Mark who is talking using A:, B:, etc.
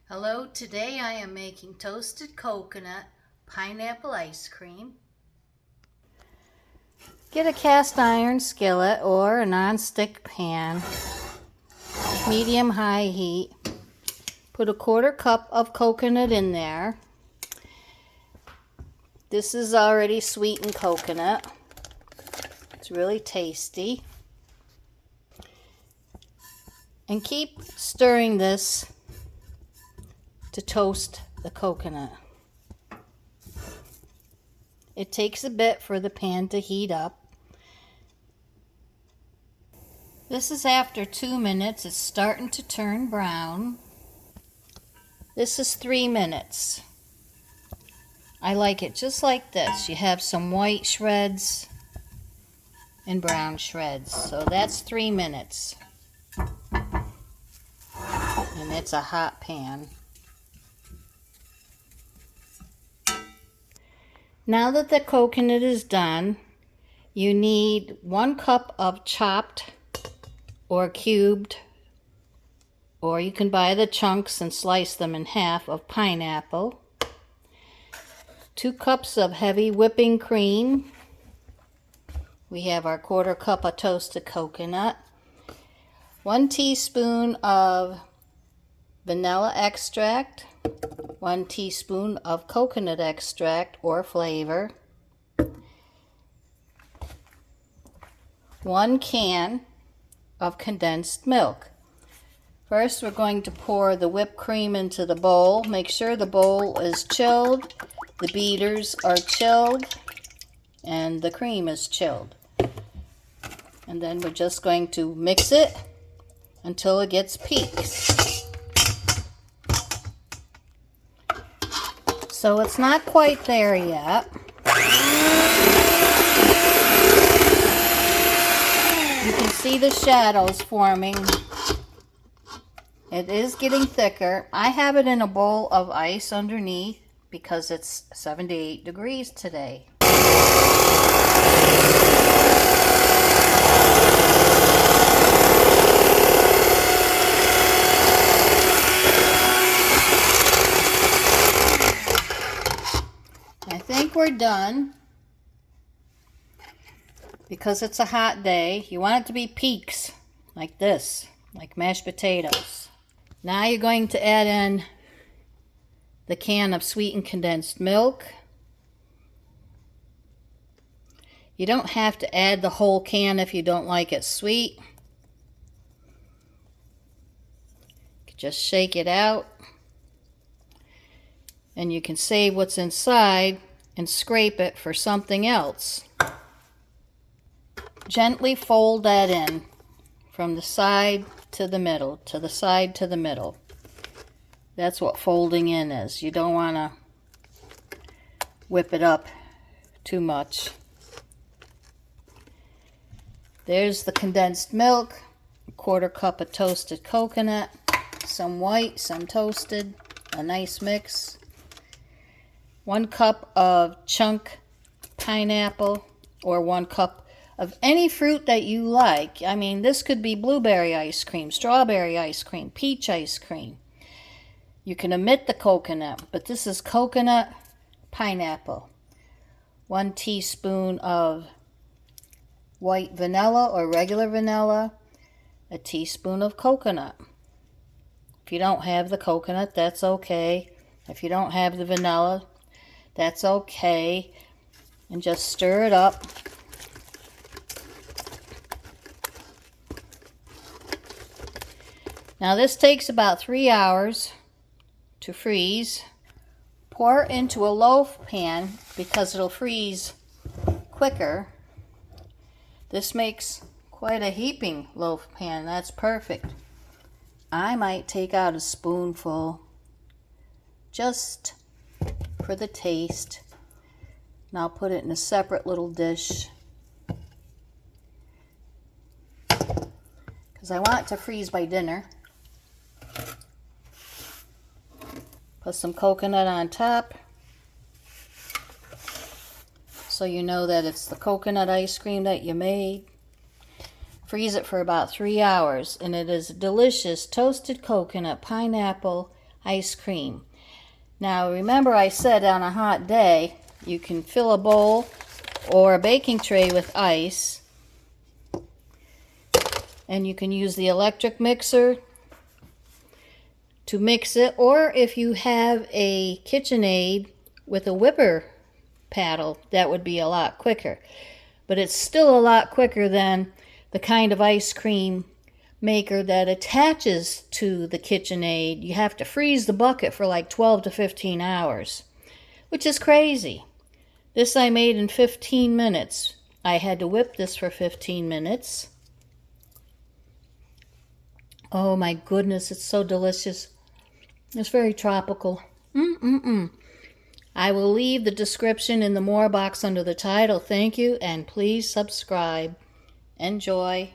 A: Hello, today I am making toasted coconut pineapple ice cream. Get a cast iron skillet or a non-stick pan, medium-high heat. Put a 1/4 cup of coconut in there. This is already sweetened coconut. It's really tasty. And keep stirring this to toast the coconut. It takes a bit for the pan to heat up. This is after 2 minutes. It's starting to turn brown. This is 3 minutes. I like it just like this. You have some white shreds and brown shreds. So that's 3 minutes. And it's a hot pan. Now that the coconut is done, you need 1 cup of chopped or cubed, or you can buy the chunks and slice them in half, of pineapple, 2 cups of heavy whipping cream. We have our 1/4 cup of toasted coconut, 1 teaspoon of vanilla extract, 1 teaspoon of coconut extract or flavor, 1 can of condensed milk. First, we're going to pour the whipped cream into the bowl. Make sure the bowl is chilled, the beaters are chilled, and the cream is chilled. And then we're just going to mix it until it gets peaks. So it's not quite there yet. You can see the shadows forming. It is getting thicker. I have it in a bowl of ice underneath because it's 78 degrees today. I think we're done. Because it's a hot day, you want it to be peaks like this, like mashed potatoes. Now you're going to add in the can of sweetened condensed milk. You don't have to add the whole can if you don't like it sweet. Just shake it out. And you can save what's inside and scrape it for something else. Gently fold that in from the side to the middle, to the side to the middle. That's what folding in is. You don't want to whip it up too much. There's the condensed milk, a 1/4 cup of toasted coconut, some white, some toasted, a nice mix. 1 cup of chunk pineapple, or 1 cup of any fruit that you like. I mean, this could be blueberry ice cream, strawberry ice cream, peach ice cream. You can omit the coconut, but this is coconut pineapple. 1 teaspoon of white vanilla or regular vanilla, a teaspoon of coconut. If you don't have the coconut, that's okay. If you don't have the vanilla, that's okay. And just stir it up. Now this takes about 3 hours to freeze. Pour it into a loaf pan because it'll freeze quicker. This makes quite a heaping loaf pan. That's perfect. I might take out a spoonful just for the taste. And I'll put it in a separate little dish because I want it to freeze by dinner. Put some coconut on top so you know that it's the coconut ice cream that you made. Freeze it for about 3 hours, and it is delicious toasted coconut pineapple ice cream. Now remember I said on a hot day you can fill a bowl or a baking tray with ice, and you can use the electric mixer to mix it, or if you have a KitchenAid with a whipper paddle, that would be a lot quicker. But it's still a lot quicker than the kind of ice cream maker that attaches to the KitchenAid. You have to freeze the bucket for like 12 to 15 hours, which is crazy. This I made in 15 minutes. I had to whip this for 15 minutes. Oh my goodness, it's so delicious. It's very tropical. I will leave the description in the more box under the title. Thank you, and please subscribe. Enjoy.